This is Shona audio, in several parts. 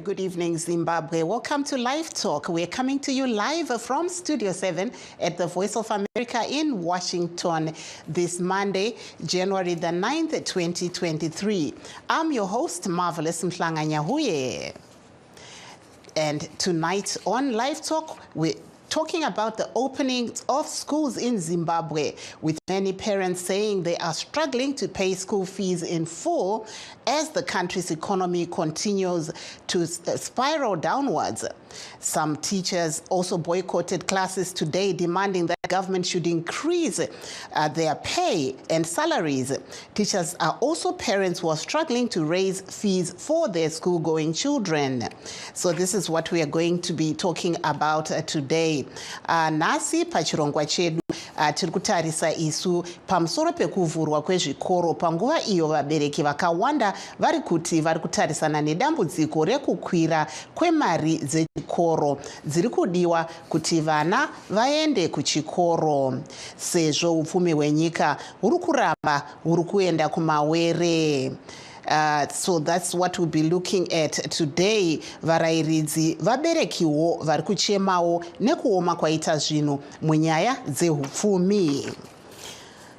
good evening, Zimbabwe. Welcome to LiveTalk. We're coming to you live from Studio 7 at the Voice of America in Washington this Monday, January the 9th, 2023. I'm your host, Marvelous Mhlanganyahuye. And tonight on LiveTalk, we're talking about the opening of schools in Zimbabwe, with many parents saying they are struggling to pay school fees in full as the country's economy continues to spiral downwards. Some teachers also boycotted classes today, demanding that the government should increase their pay and salaries. Teachers are also parents who are struggling to raise fees for their school-going children. So this is what we are going to be talking about today. Nasi pachirongwa chedu tiri kutarisa isu pamusoro pekuvhurwa kwezvikoro panguva iyo vabereki vakawanda vari kutarisana nedambudziko rekukwira kwemari dzechikoro dziri kudiwa kuti vana vaende kuchikoro, sezvo upfumi hwenyika huri kuramba huri kuenda kumawere. So that's what we'll be looking at today. Varairidzi vaberekiwo vari kuchemawo nekuoma kwaita zvinhu munyaya dzehupfumi.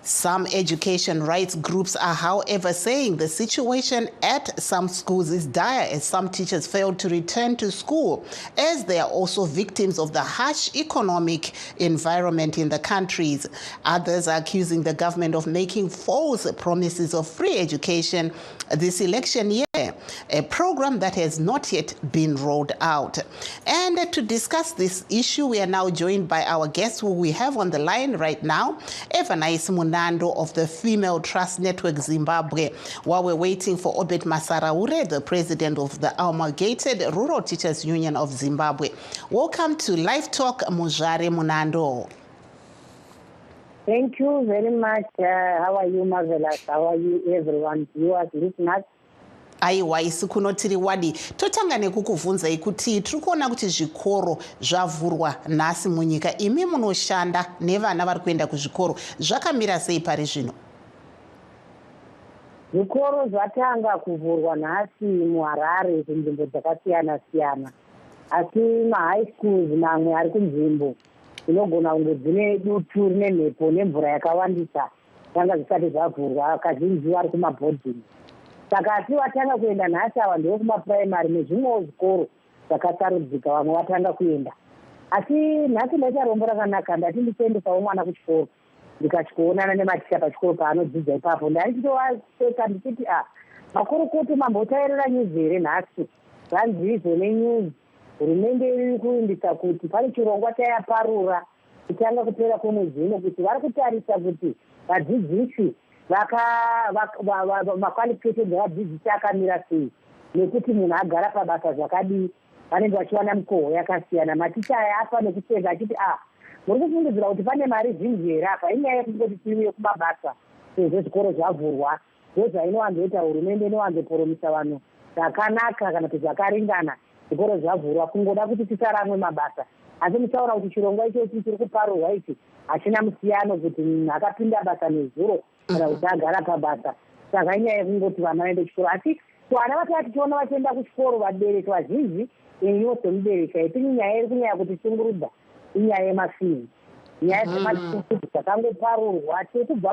Some education rights groups are, however, saying the situation at some schools is dire as some teachers failed to return to school, as they are also victims of the harsh economic environment in the countries. Others are accusing the government of making false promises of free education this election year, a program that has not yet been rolled out. And to discuss this issue, we are now joined by our guest who we have on the line right now, Evanais Munando of the Female Trust Network Zimbabwe, while we're waiting for Obed Masaraure, the president of the Amalgamated Rural Teachers Union of Zimbabwe. Welcome to LiveTalk, Muzvare Munando. Thank you very much. How are you, Marvelous? How are you, everyone? Viewers, listeners? Aiwa, isu kunotiri wadi. Totanga nekukuvunzai kuti tiri kuona kuti zvikoro zvavhurwa nhasi munyika. Imi munoshanda nevana vari kuenda kuzvikoro. Zvakamira sei pari zvino? Zvikoro zvatanga kuvhurwa nhasi muHarare kunzvimbo dzakasiyana siyana. Asi mahigh schools mamwe ari kunzvimbo inogona kunge dzine dutu nemhepo nemvura yakawandisa zvanga zvisati zvavhurwa, kazhinji vari kumabhodhingi. Saka asi watanga kuenda nhasi ava ndiwo kumapuraimari nezvimwewo zvikoro zvakasarudzika vamwe watanga kuenda. Asi nhasi ndaita rombo rakanaka, ndati ndichiendesawo mwana kuchikoro ndikachikuonana nematicha pachikoro paanodzidza ipapo. Ndaichitowaseka ndichiti makurukoti mambotaurira nyuzi here nhasi? Zvanzi izvo nenyuzi hurumende iri kuindisa kuti pane chirongwa chayaparura kutanga kupera kwemwedzi uno kuti vari kutarisa kuti vadzidzisi makwalifikesheni evadzidzisi akamira sei, nekuti munhu agara pabasa zvakadii, vanenge vachiwana mikoho yakasiyana. Maticha aya afa nekuseka achiti muri kufungidzira kuti pane mari zhinji here apa? Inyaya yekungoti tiuye kumabasa sezvo zvikoro zvavhurwa. Ndozvainowanzoita hurumende inowanzoporomisa vanhu zvakanaka kana kuti zvakaringana. Zvikoro zvavhurwa kungoda kuti tisaramwe mabasa. Asi muchaona kuti chirongwa ichochi chiri kuparurwa ichi hachina musiyano kuti munhu akapinda basa nezuro kana kuti agara pabasa. Saka inyaya yekungoti vana vaende kuchikoro. Asi vana vatati tiona vachienda kuchikoro vabereki vazhinji, iwo semubereki haitini nyaya iri kunyanya kuti shungurudza, inyaya yemafizi. Nyaya dzemachikuti dzakangoparurwa kubva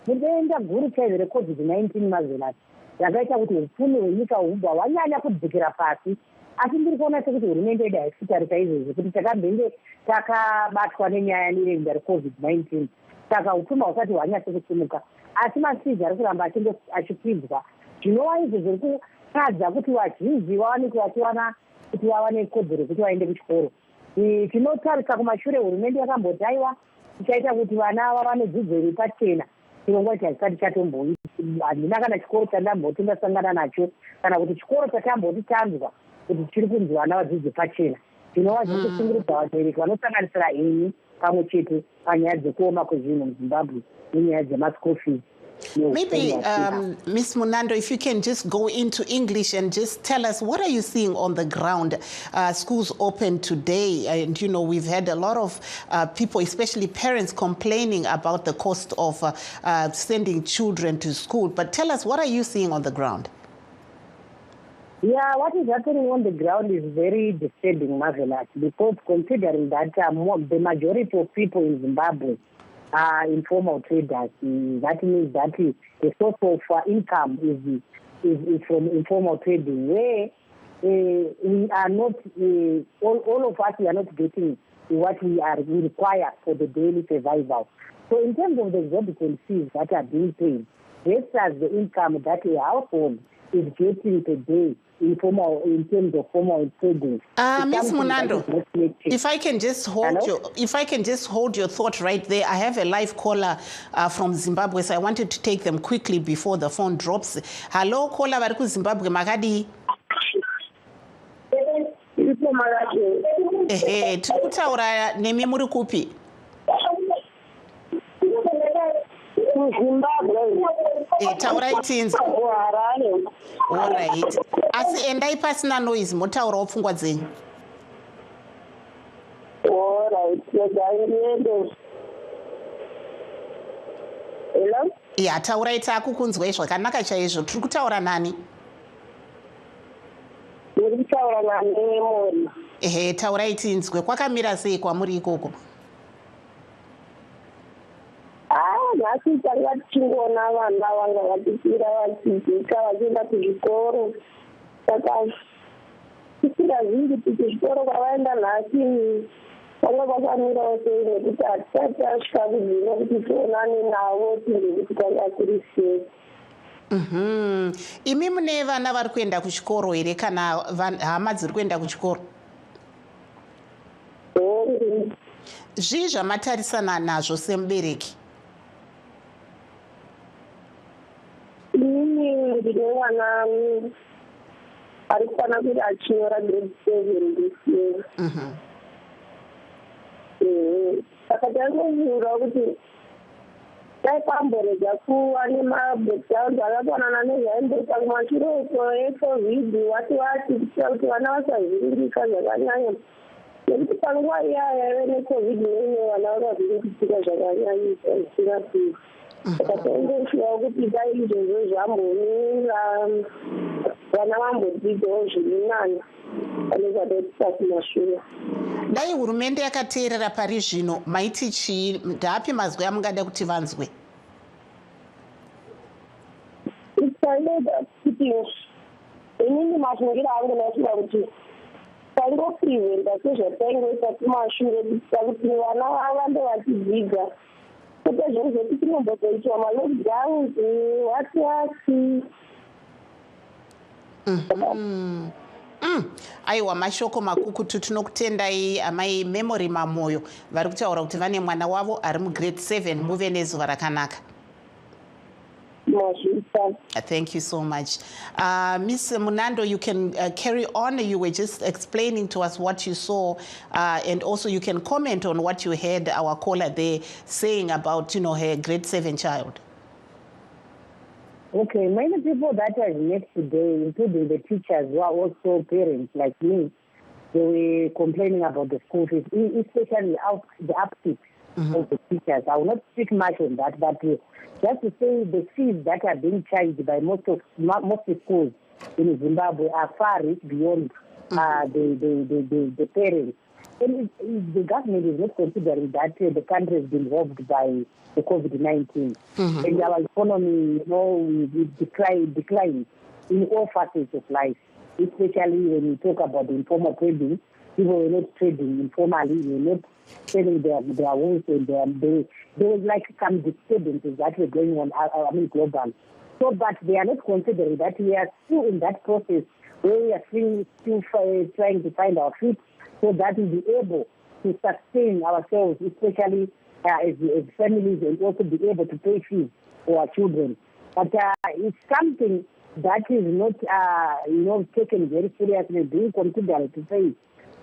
mudenda guru chaizvo reCOVID-19 mazelati yakaita kuti upfumi hwenyika hubva hwanyanya kudzikira pasi. Asi ndiri kuona sekuti hurumende yedu haisi kutarisa izvozvo kuti takambenge takabatwa nenyaya nedenda reCOVID-19, saka upfumi husati hwanyatse kusimuka. Asi mafizi ari kuramba achikwidzwa, zvinova izvo zviri kutadza kuti vazhinji vawanike vachiwana kuti vawane kodzero kuti vaende kuchikoro. Tinotarisa kumashure, hurumende yakambotaiwa ichaita kuti vana vawane dzidzo iri pachena. Chirongwa ichi hachisati chatomboita. Handina kana chikoro chandamboti ndasangana nacho kana kuti chikoro chatamboti tanzwa kuti chiri kunzi vana vadzidze pachena. Zvinova zviri kusungurudza vabereki vanosanganisira henyu pamwe chete panyaya dzekuoma kwezvinhu muZimbabwe nenyaya dzemaschool fees. Maybe, Ms. Munando, if you can just go into English and just tell us, what are you seeing on the ground? Schools open today, and, you know, we've had a lot of people, especially parents, complaining about the cost of sending children to school. But tell us, what are you seeing on the ground? Yeah, what is happening on the ground is very disturbing, Marvelous, because considering that the majority of people in Zimbabwe are informal traders. That means that the source of income is from informal trading, where we are not, all of us, we are not getting what we require for the daily survival. So in terms of the exorbitant fees that are being paid, versus the income that a household is getting per day in terms of formal trading. Ms. Munando, if I can just hold your thought right there. I have a live caller from Zimbabwe, so I wanted to take them quickly before the phone drops. Hello, caller vari kuZimbabwe, makadi. Ehe, tiri kutaura nemi muri kupi? Taurai tinzi. All right. Asi endai pasina noise, motaurawo pfungwa dzenyu. All right. Hello? Ya, taurai takukunzwai zvakanaka chaizvo. Tiri kutaura nani? Muri kutaura nani muri? Ehe, taurai tinzwe. Kwakamira sei kwamuri ikoko? Nhasi tanga tichiona vana vanga vachipira vachidzika vachienda kuzvikoro. Saka tisingazivi kuti kuzvikoro kwavaenda nhasi vanga kwakamirawo sei nekuti hatisati tasvika kudzina kuti tionane navo tinde kuti kwanga kuri sei. Imi mune vana vari kuenda kuchikoro here kana hama dziri kuenda kuchikoro? Zvii zvamatarisana nazvo semubereki? Ndine mwana ari kufana kuti achinyora grade 7 this year. Saka tangoziva kuti dai kwamborega kuva nemabhekground akafanana nezvaimboita kumashure uko ecovid wati kuitira kuti vana vasavhiringika zvakanyanya, nekuti panguva iya yaive necovid neimwe vana vakavhiringikika zvakanyanyisa zvisingapiri. Saka taingoshuva kuti dai izvozvo zvambomira vana vambodzidzawo zviri nani pane zvadaitisa kumashure. Dai hurumende yakateerera pari zvino, maiti chii? Ndaapi mazwi amungada kuti vanzwe? Itsaieda kuti inini mafungira angu ndashuva kuti taingopreventa sezvataingoita kumashure kuitira kuti vana varambe vachidzidza. Kwete zvinhu zvekuti tinombozoitwa malockdowns wati. Aiwa, mashoko makukutu. Tinokutendai amai Memory Mamoyo vari kutaura kuti vane mwana wavo ari mugrade 7. Muve nezuva rakanaka. Thank you so much. Ms. Munando, you can carry on. You were just explaining to us what you saw, and also you can comment on what you heard our caller there saying about, her grade 7 child. Okay, many people that I met today, including the teachers who are also parents like me, they were complaining about the school fees, especially the uptick of the teachers. I will not speak much on that, but just to say the fees that are being charged by most schools in Zimbabwe are far beyond the parents. And the government is not considering that the country has been robbed by the COVID-19. And our economy, decline in all facets of life, especially when we talk about the informal trading. People were not trading informally, they were not selling their homes, and there was like some disturbances that were going on, global. So, but they are not considering that we are still in that process where we are still trying to find our feet, so that we'll be able to sustain ourselves, especially as families, and also be able to pay fees for our children. But it's something that is not, taken very seriously, being considered to pay.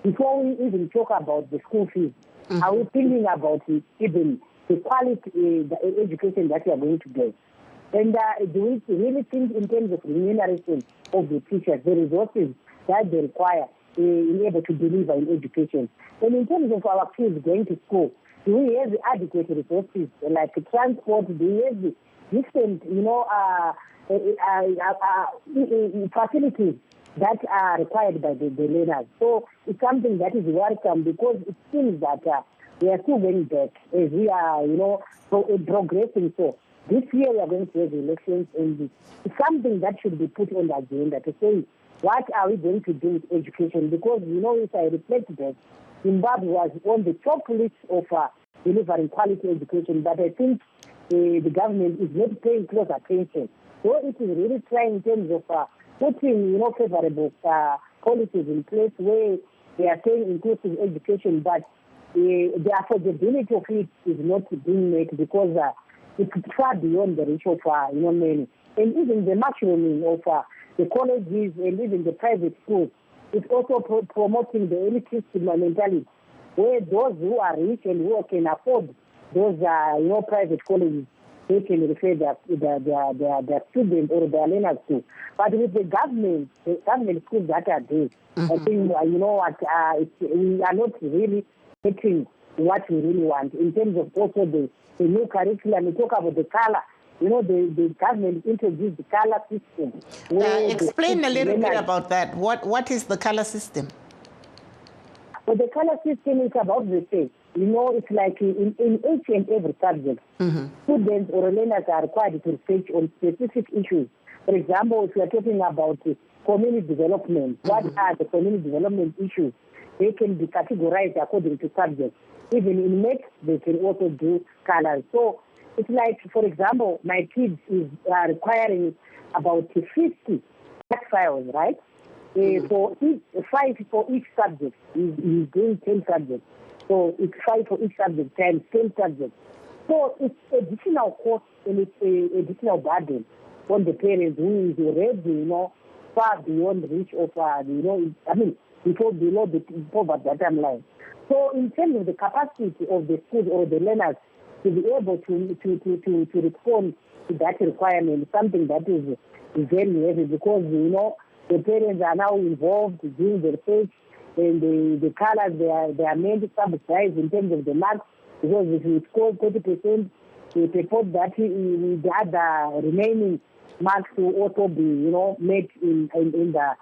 Before we even talk about the school fees, are we thinking about even the quality, the education that we are going to get? And do we really think in terms of remuneration of the teachers, the resources that they require in able to deliver in education? And in terms of our kids going to school, do we have the adequate resources like transport? Do we have the different, facilities that are required by the learners. So it's something that is welcome because it seems that we are still going back as we are, progressing. So this year we are going to have elections, and it's something that should be put on the agenda to say, what are we going to do with education? Because, if I reflect back, Zimbabwe was on the top list of delivering quality education, but I think the government is not paying close attention. So it is really trying in terms of putting, favorable policies in place where they are saying inclusive education, but the affordability of it is not being met because it's far beyond the reach of many. And even the mushrooming of the colleges and even the private schools, it's also promoting the elitist mentality, where those who are rich and who can afford those private colleges, they can refer their students or their learners to. But with the government schools that are there, I think, we are not really getting what we really want in terms of also the new curriculum. We talk about the color. The government introduced the color system. Explain a little bit about that. What is the color system? Well, the color system is about the same. It's like in each and every subject, students or learners are required to research on specific issues. For example, if we are talking about community development, what are the community development issues? They can be categorized according to subjects. Even in maths, they can also do colors. So it's like, for example, my kids is requiring about 50 math files, right? For each 5 for each subject. He's doing 10 subjects. So it's 5 for each subject times 10 subjects. So it's additional cost and it's additional burden on the parents who is already, far beyond reach of, below the poverty bottom line. So in terms of the capacity of the schools or the learners to be able to respond to that requirement, something that is very heavy because, the parents are now involved doing the research and the colors they are meant to subsidize in terms of the marks, because if you score 30%, they purport that the other remaining marks will also be, made in the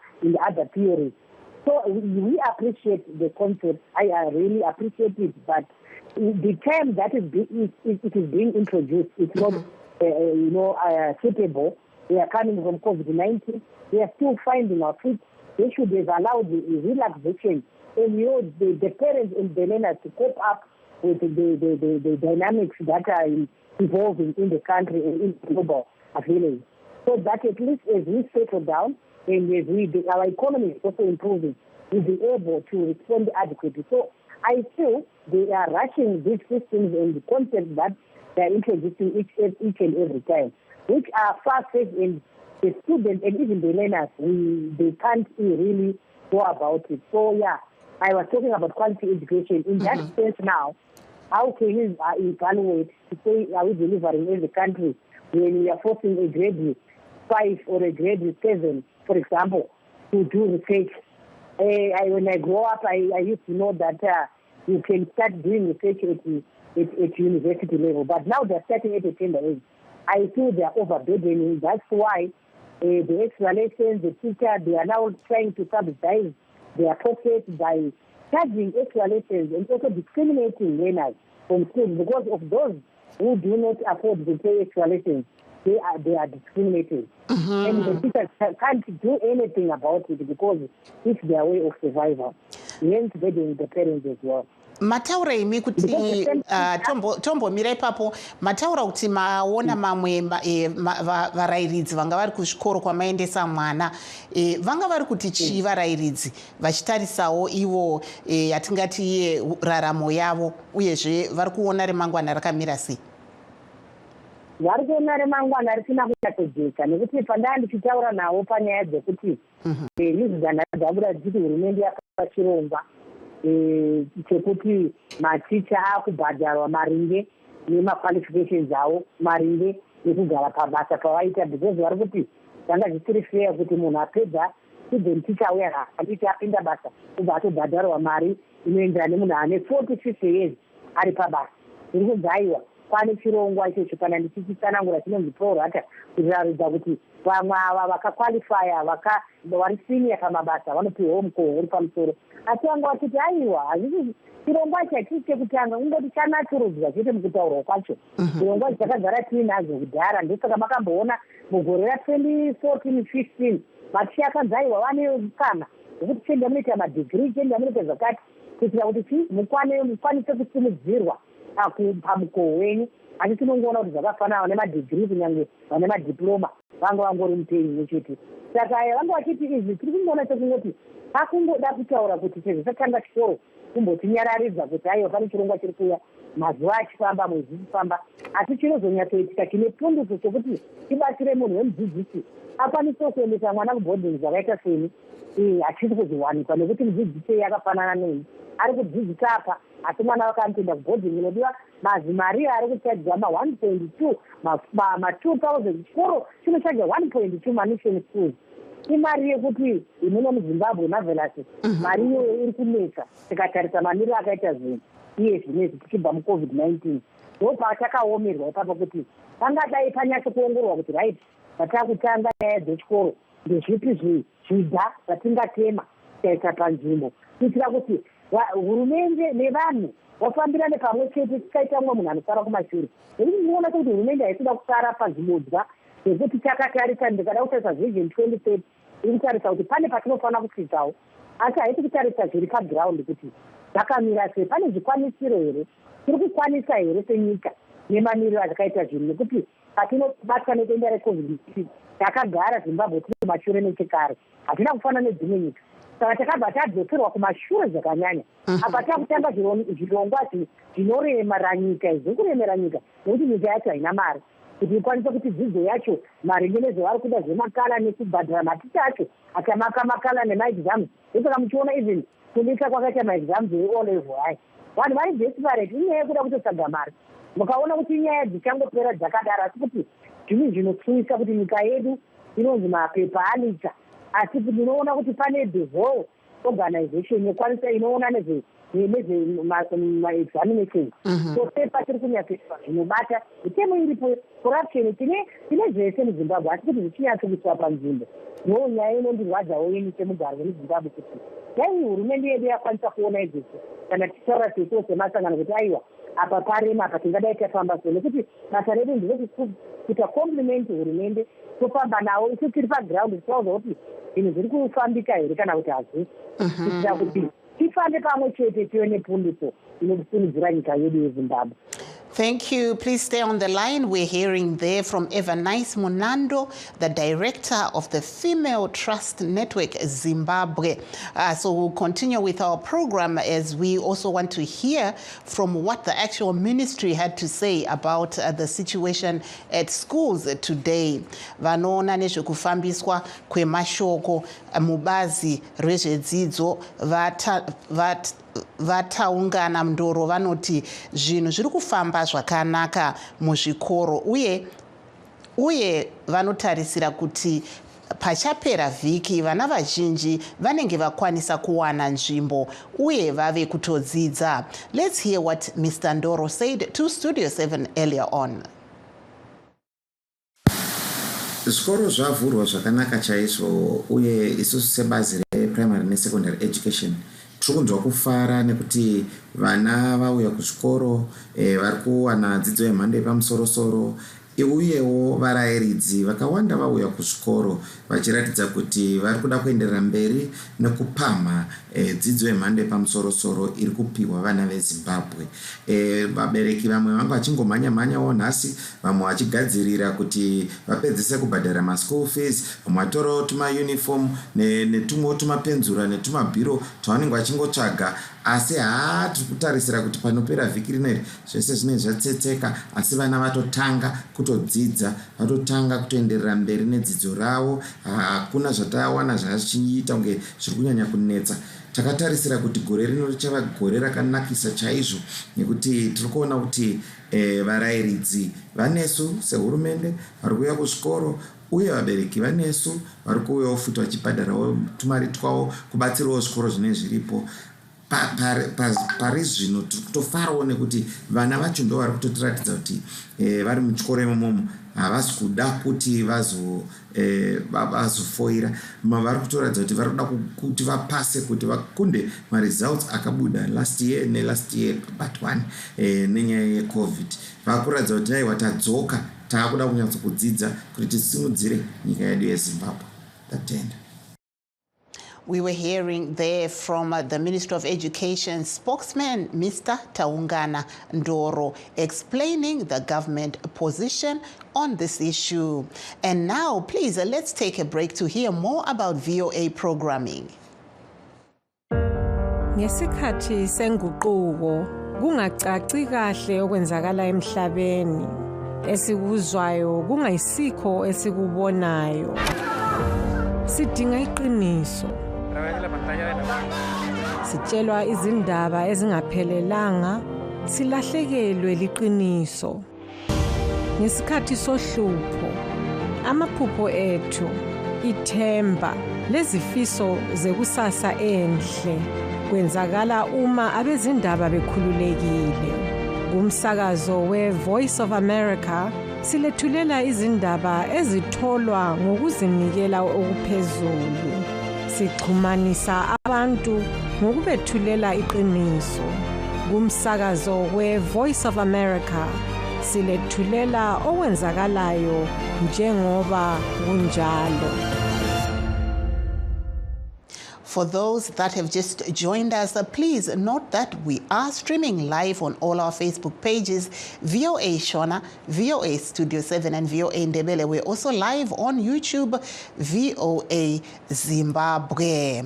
other theories. So we appreciate the concept. I really appreciate it, but the time that it is being introduced, it's not, suitable. We are coming from COVID-19. We are still finding our feet. They should have allowed the relaxation and the parents and the learners to cope up with the dynamics that are evolving in the country and in the global village. So that at least as we settle down and as our economy is also improving, we'll be able to respond adequately. So I feel they are rushing these systems and the concepts that they are introducing each and every time, which are far-fetched, and the students and even the learners, they can't really go about it. So, I was talking about quality education. In that sense now, how can you evaluate to say, are we delivering in the country when we are forcing a grade 5 or a grade 7, for example, to do research? When I grow up, I used to know that you can start doing research at university level, but now they're starting at a tender age. I feel they're overburdening. That's why the extra lessons, the teacher, they are now trying to subsidize their pockets by charging extra lessons and also discriminating learners from schools because of those who do not afford to pay extra lessons. They are discriminated. And the teachers can't do anything about it because it's their way of survival. Hence, burdening the parents as well. Mataura imi kuti tombomira ipapo mataura kuti maona mamwe varairidzi vanga vari kuzvikoro kwamaendesa mwana vanga vari kuti chii varairidzi vachitarisawo ivo yatingati raramo yavo uyezve vari kuona remangwana rakamira sei? Vari kuona remangwana risina kunyatsojeka nekuti pandanga ndichitaura navo panyaya dzekuti izvi zvanhasi dzabuda dzichiti hurumende yakapa chirongwa chekuti maticha akubhadharwa maringe nemaqualifications avo, maringe nekugara pabasa pavaita, because vari kuti zvanga zvisiri fair kuti munhu apedza student teacher uya anditi apinda basa kubva atobhadharwa mari inoenderana nemunhu ane 40-50 years ari pabasa. Zviri kunzi aiwa pane chirongwa ichocho kana ndichitsanangura chinonzi prorata kuraridza kuti vamwe ava vakakwalifaya vari senior pamabasa vanopiwawo mukoho uri pamusoro. Asi vanga vachiti aiwa hazvisi chirongwa chachii chekutanga kungoti chanaturudzwa chete mukutaurwa kwacho. Chirongwa chakagara tiinazvo kudhara, ndosaka makamboona mugore ra2014-15 maticha akanzi aiwa vane mukana wekuti chenda munoita madhigiri, chenda munoita zvakati, kuitira kuti mukwanise kusimudzirwa pamukoho wenyu. Asi tinongoona kuti zvakafanana nemadhigiri kunyange vane madiploma vanga vangori mupenyu chete. Saka vanga vachiti izvi tiri kungoona sekungoti pakungoda kutaura kuti sezvo tatanga chikoro kumbotinyararidza kuti aiwa pane chirongwa chiri kuuya, mazuva achifamba, mwedzi uchifamba. Asi chinozonyatsoitika chine pundutso chokuti tibatsire munhu wemudzidzisi akwanise kuendesa mwana kubhodhingi zvakaita seni. Hachisi kuziwanikwa nekuti mudzidzisi yakafanana neni ari kudzidzisa apa, asi mwana wake anotoenda kubhodhingi inodiwa mazimari ari kuchajwa ma1.2 ma2000. Chikoro chinochaja 1.2 mamission schools. Imari yekuti inono muZimbabwe mavelasi mari iyoyo iri kunetsa tikatarisa mamiriro akaita zvinhu iye zvinezvi tichibva muCovid-19. Ndopatakaomerwa ipapo kuti pangadai panyatso kuongororwa kuti right patakutanga nyaya dzechikoro ndezvipi zvidha zvatingatema tikaisa panzvimbo, kuitira kuti hurumende nevanhu vafambirane pamwe chete, tikaita umwe munhu anosara kumashure. Nekuti ndinoona kuti hurumende haisida kusara pazvibodzwa zvekuti takatarisa, ndikada kutarisa vision 2030 iri kutarisa kuti pane patinofanira kusvikawo, asi haisi kutarisa zviri pagiraundi kuti zvakamira sei, pane zvikwanisiro here, tiri kukwanisa here senyika nemamiriro azvakaita zvinhu. Nekuti patinobatwa nedenda reCovid-19 takagara Zimbabwe tiri kumashure nechekare, hatina kufanana nedzimwe nyika. Saka takabva tadzoserwa kumashure zvakanyanya. Apa takutanga zvirongwa zvinoremera nyika, izvi kuremera nyika nekuti nyika yacho haina mari kuti ikwanise kuti dzidzo yacho maringe nezvavari kuda zvemakala nekubhadhara maticha acho akamaka makala nemaexams. Ndosaka muchiona even kudika kwakaita maexams eO level hai vanhu vari desperate inyaya yekuda kutotsvaga mari. Mukaona kuti nyaya dzichangopera dzakadaro, asi kuti zvinhu zvinotsuwisa kuti nyika yedu inonzi mapepa anitsva, asi kuti inoona kuti pane the whole organization yekwanisa inoona nezvemaexaminations. So pepa tiri kunyatsoiswa zvinobata mitemo iripo, corruption tine zvese muZimbabwe, asi kuti zvichinyatsokuiswa panzvimbo. Ndo nyaya inondirwadzawo yenyika yemugaro wemuZimbabwe kuti dai hurumende yedu yakwanisa kuona izvozvo kana tichitaura sesuwo semasangano kuti aiwa apa parema apa tingadai tafamba sei, nekuti basa redu ndevekuita compliment hurumende, tofamba nawo isu tiri pagiraundi tichauza kuti zvinhu zviri kufambika here kana kuti hazvisi, kuitira kuti tifambe pamwe chete tive nepundutso inokusimudzira nyika yedu yeZimbabwe. Thank you. Please stay on the line. We're hearing there from Evanice Munando, the director of the Female Trust Network Zimbabwe. So we'll continue with our program as we also want to hear from what the actual ministry had to say about the situation at schools today. Vanoona nezvekufambiswa kwemashoko mubazi rezvedzidzo vataungana mundoro vanoti zvinhu zviri kufamba zvakanaka muzvikoro uye vanotarisira kuti pachapera vhiki vana vazhinji vanenge vakwanisa kuwana nzvimbo uye vave kutodzidza. Let's hear what Mr. Ndoro said to Studio 7 earlier on. Zvikoro zvavhurwa zvakanaka chaizvo uye isusu sebazi reprimary nesecondary education tirikunzwa kufara nekuti vana vauya kuzvikoro vari kuwana dzidzo yemhando yepamusoro-soro uyewo varayiridzi vakawanda vauya kuzvikoro vachiratidza kuti vari kuda kuenderera mberi nekupamha dzidzo yemhando yepamusoro-soro iri kupiwa vana veZimbabwe. Vabereki vamwe vanga vachingomhanya-mhanyawo nhasi, vamwe vachigadzirira kuti vapedzise kubhadhara maschool fees, vamwe vatorawo tumauniform netumwewo tumapenzura netumabhiro twavanenge vachingotsvaga. Asi tiri kutarisira kuti panopera vhiki rineri zvese zvinenge zvatsetseka, asi vana vatotanga kutodzidza, vatotanga kutoenderera mberi nedzidzo ravo. Hakuna zvatawana zvachiita kunge zviri kunyanya kunetsa. Takatarisira kuti gore rino richava gore rakanakisa chaizvo, nekuti tiri kuona kuti varayiridzi vanesu sehurumende vari kuuya kuzvikoro uye vabereki vanesu vari kuuyawo futi vachibhadharawo tumari twavo kubatsirawo zvikoro zvinenge zviripo. pari zvino tiri kutofarawo nekuti vana vacho ndo vari kutotiratidza kuti vari muchikoro imomo havasi kuda kuti vazofoira vari kutoratidza kuti vari kuda kuti vapase kuti vakunde maresults akabuda last year part 1 nenyaya yecovid vakuratidza kuti aiwa tadzoka taakuda kunyatso kudzidza kuti tisimudzire nyika yedu yeZimbabwe. Tatenda. We were hearing there from the Minister of Education spokesman, Mr. Taungana Ndoro, explaining the government position on this issue. And now, please, let's take a break to hear more about VOA programming. Ngesikhathi senguquko kungacaci kahle okwenzakala emhlabeni esikuzwayo kungayisikho esikubonayo sidinga iqiniso sitshelwa izindaba ezingaphelelanga silahlekelwe liqiniso ngesikhathi sohlupho amaphupho ethu ithemba lezifiso zekusasa enhle kwenzakala uma abezindaba bekhululekile kumsakazo we-Voice of America silethulela izindaba ezitholwa ngokuzinikela okuphezulu sixhumanisa abantu ngokubethulela iqiniso kumsakazo we-Voice of America silethulela okwenzakalayo njengoba kunjalo. For those that have just joined us, please note that we are streaming live on all our Facebook pages, VOA Shona, VOA Studio 7 and VOA Ndebele. We're also live on YouTube, VOA Zimbabwe.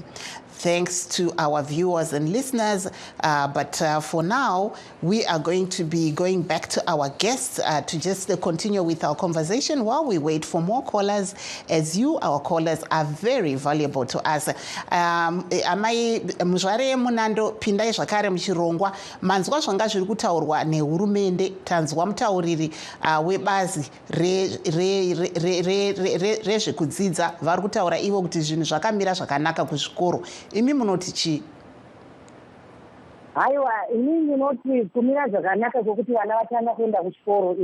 Thanks to our viewers and listeners. But for now, we are going to be going back to our guests to just continue with our conversation while we wait for more callers, as you, our callers, are very valuable to us. Amai muzvare munando pindai zvakare muchirongwa manzwa zvanga zviri kutaurwa nehurumende tanzwa mutauriri webazi rezvekudzidza vari kutaura ivo kuti zvinhu zvakamira zvakanaka kuzvikoro. Imi munoti chi? Haiwa, ini ndinoti kumira zvakanaka kwekuti vana vatanga kuenda kuchikoro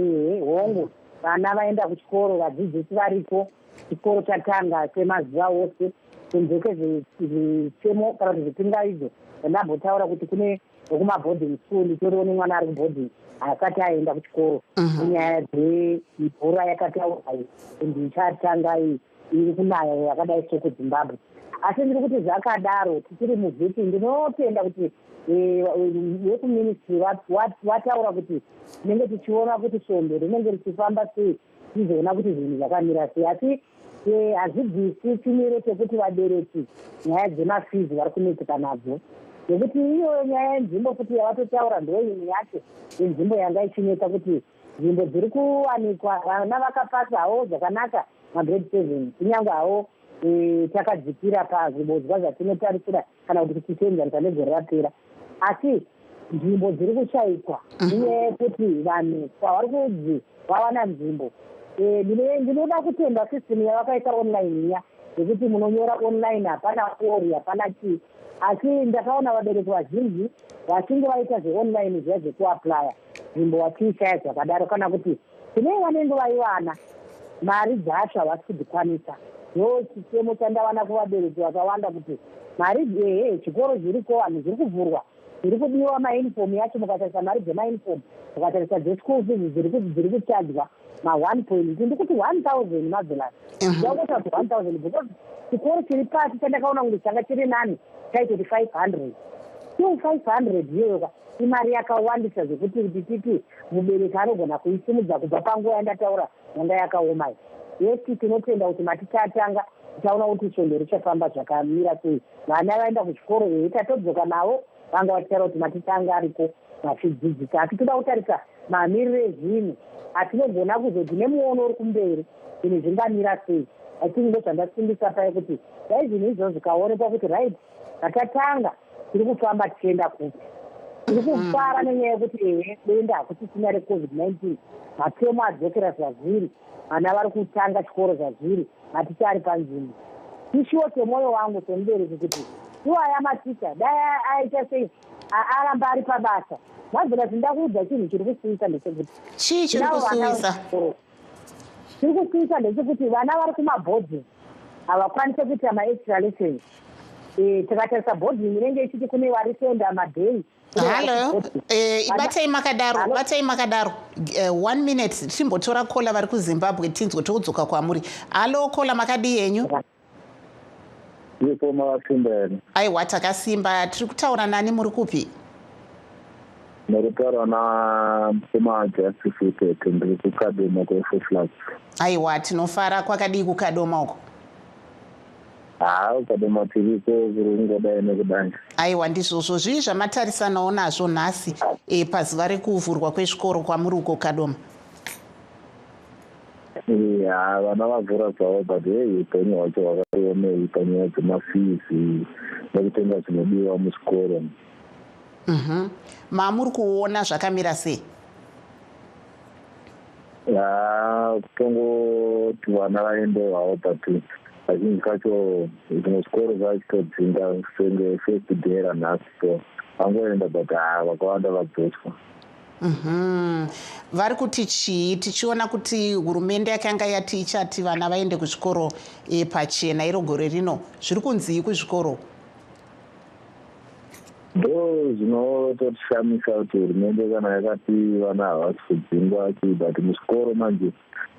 hongu vana vaenda kuchikoro vadzidzisi varipo chikoro chatanga kwemazuva ose kunze kwezvitemo kana kuti zvipingaidzo ndambotaura kuti kune vekumaboarding school toriwo nemwana ari kuboarding asati aenda kuchikoro kunyaya dzemvura yakataurayo ndichatanga iri kunaya yakadai sekuZimbabwe. Asi ndiri kuti zvakadaro tichiri muvhiki ndinotenda kuti vekuministry vataura kuti tinenge tichiona kuti svondo rinenge richifamba sei tizoona kuti zvinhu zvakamira sei. Asi hazvibvisi chimiro chekuti vabereki nyaya dzemafizi vari kunetseka nadzo nekuti iyo nyaya yenzimbo kuti yavatotaura ndoimwe yacho yenzimbo yanga ichinetsa kuti nzvimbo dziri kuwanikwa vana vakapasa hawo zvakanaka magrade 7 kunyange hawo takadzikira pazvibodzwa zvatinotarisira kana kuti tichienzanisa negore rapera. Asi nzvimbo dziri kushaikwa inyaya yekuti vanhu kwavari kudzi vawana nzvimbo. Ndinoda kutenda system yavakaita online iya yekuti munonyora online hapana fori hapana chii. Asi ndakaona vabereki vazhinji vachinge vaita zveonline zviya zvekuaplya nzvimbo vachiishaya zvakadaro kana kuti tinei vanenge vaivana mari dzacho havasi kudzikwanisa. Ndo chitemo chandawana kuvabereki vakawanda kuti mari chikoro zviriko vanhu zviri kuvhurwa zviri kudiwa mauniform yacho mukatarisa mari dzemauniform mukatarisa dzeschool fees dziri kuchadzwa ma1 point ndikuti 1000 madollars ndakuta kuti 1000 because chikoro chiri pasi chandakaona kuti changa chiri nani chaitoti 500 500 iyoyo imari yakawandisa zvekuti titi mubereki anogona kuisimudza kubva panguva yandataura yanga yakaoma. Yesi tinotenda kuti matitatanga taona kuti svondo richafamba zvakamira sei. Vana vaenda kuchikoro tadzoka navo vanga vachitaura kuti matitanga ariko vachidzidzisa. Asi toda kutarisa mamiriro ezvinhu atinogona kuzoti nemuono uri kumberi zvinhu zvingamira sei. Asi ndo zvandasimbisa pai kuti dai zvinhu izvo zvikaonekwa kuti right tatatanga tiri kufamba tichienda kupi tiri kufara nenyaya yekuti denda hakuti tina recovid-19 matemo adzokera zvazviri vana vari kutanga chikoro zvazviri maticha ari panzvimbo. Ishiwo temwoyo wangu semubereki kuti iwaya maticha dai aita sei aramba ari pabasa mazvina zvindakuudza chinhu chiri kusuwisa ndechekuti chii chiri kusuwisa chiri kusuwisa ndechekuti vana vari kumabhodhi havakwanise kuita maextra lessons tikatarisa bhodhi inenge ichiti kune vari senda madhei. Halo, batai makadaro 1 minute timbotora kola vari kuZimbabwe tinzwe tokudzoka kwamuri. Halo, kola makadi yenyu? Ipo makasimba. Aiwa, takasimba. Tiri kutaura nani, muri kupi? Ndikutaura na msema justice ndiri kukadoma kwefoflags. Aiwa, tinofara kwakadii kukadoma uko? Ukadoma tiriko kurungodai nekudai. Aiwa, ndizvozvo zvii zvamatarisanawo nazvo nhasi pazuva rekuvhurwa kwezvikoro kwamuri uko kadoma? Vana vavhura zvavo but upenyu hwacho hwakaomei panyaya dzemafizi nekutenga zvinodiwa muchikoro. Mamuri kuona zvakamira sei? Kutongoti vana vaende hwavo but kazhinji kacho zvimwe zvikoro zvachitodzinga senge first day ranhasi so vangoenda but vakawanda vadzoswa. Vari kuti chii tichiona kuti hurumende yakanga yati ichati vana vaende kuzvikoro pachena iro gore rino zviri kunzii kuzvikoro? Ndo zvinototishamisa kuti hurumende kana yakati vana havasi kudzingwa but muchikoro manje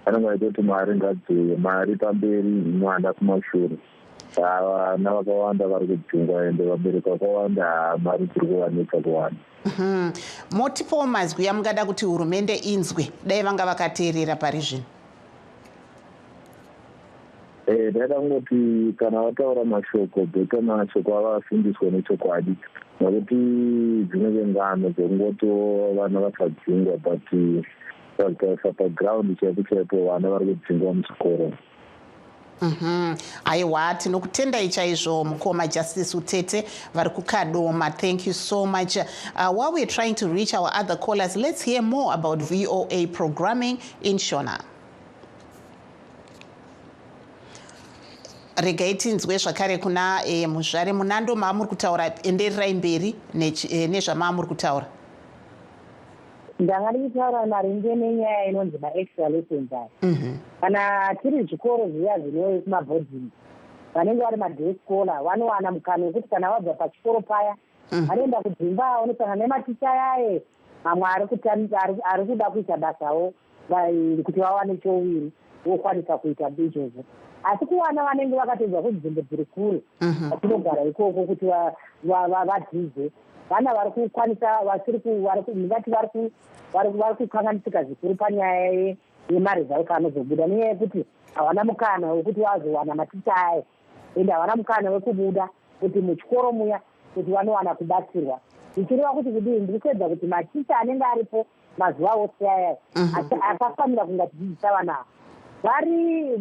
vanenge vaitoti mari ngadziuye mari pamberi mwana kumashure. Vana vakawanda vari kudzingwa ende vabereki vakawanda mari dziri kuvanetsa kuwana. Motipawo mazwi amungada kuti hurumende inzwe dai vanga vakateerera pari zvino? Ndakangoti kana vataura mashoko bheta mashoko avafundiswe nechokwadi nokuti dzinenge ngano dzekungoti vana vasadzingwa but vakaisa paground chaipo chaipo vana vari kudzingwa muchikoro. Aiwa, tinokutendai chaizvo mukoma Justice Utete vari kukadoma. Thank you so much. While we're trying to reach our other callers, let's hear more about VOA programming in Shona. Regai tinzwe zvakare kuna muzvare Munando maamuri kutaura, enderirai mberi nezvamaamuri kutaura. Ndanga ndichitaura maringe nenyaya inonzi maextra lessons aya. Kana tiri zvikoro zviya zvino kumabhodhingi vanenge vari madhei scholar vanowana mukana wekuti kana vabva pachikoro paya vanoenda kudzimba vanosangana nematicha yaye mamwe ari kuda kuita basawo kuti vawane chouviri vokwanisa kuita izvozvo. Asi kuvana vanenge vakatedzwa kunzvimbo dziri kure vatinogara ikoko kuti vadzidze vana vari kukwanisa ngati vari kukanganisika zvikuru panyaya yemari dzavo anozobuda nenyaya yekuti havana mukana wekuti vazowana maticha aya ende havana mukana wekubuda kuti muchikoro muya kuti vanowana kubatsirwa. Ndichireva kuti kudii ndiri kuedza kuti maticha anenge aripo mazuva ose aya akafanira kunga tichidzisa vana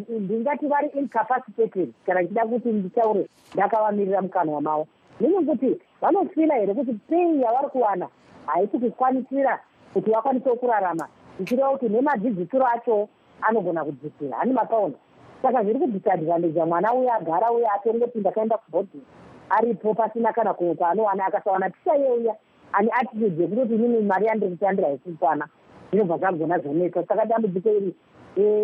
ndingati vari incapacitated kana ndichida kuti nditaure ndakavamirira mukanwa mavo nekuti vanofila here kuti pei yavari kuwana haisi kukwanisira kuti vakwanise kurarama. Ndichireva kuti nemadzidzisiro acho anogona kudzisira hani mapaona. Saka zviri kudisadvantaja mwana uya agara uya atongopinda kaenda kubhodhi aripo pasina kana kwaanowana akasawana ticha yeuya ane attitude yekutoti inini mari yandiri kutandira haisipana zvinobva zvagona zvoneka. Saka dambudziko iri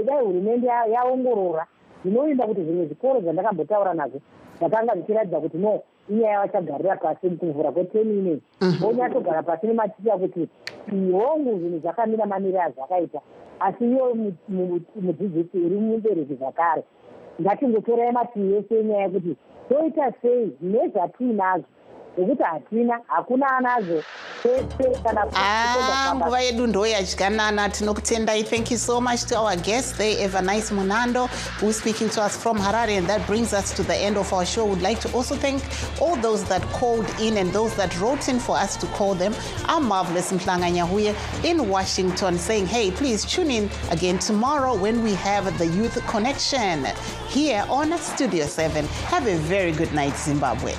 dai hurumende yaongorora zvinoinda kuti zvimwe zvikoro zvandakambotaura nazvo zvakanga zvichiratidza kuti no inyaya vachagarira pasi kuvhura kweteni inei onyatogara pasi nematicha kuti hongu zvinhu zvakamira mamire azvakaita asi iyo mudzidzisi uri mubereki zvakare ngatingotorai mativi ese enyaya yekuti toita sei nezvatiinazvo nekuti hakuna anazo nguva yedu ndo yadyanana. Tinokutendai. Thank you so much to our guest there, Eva Nice Munando, who's speaking to us from Harare, and that brings us to the end of our show. We'd like to also thank all those that called in and those that wrote in for us to call them. I'm Marvelous Mtlanganyahuye in Washington saying, hey, please tune in again tomorrow when we have the Youth Connection here on Studio 7. Have a very good night, Zimbabwe.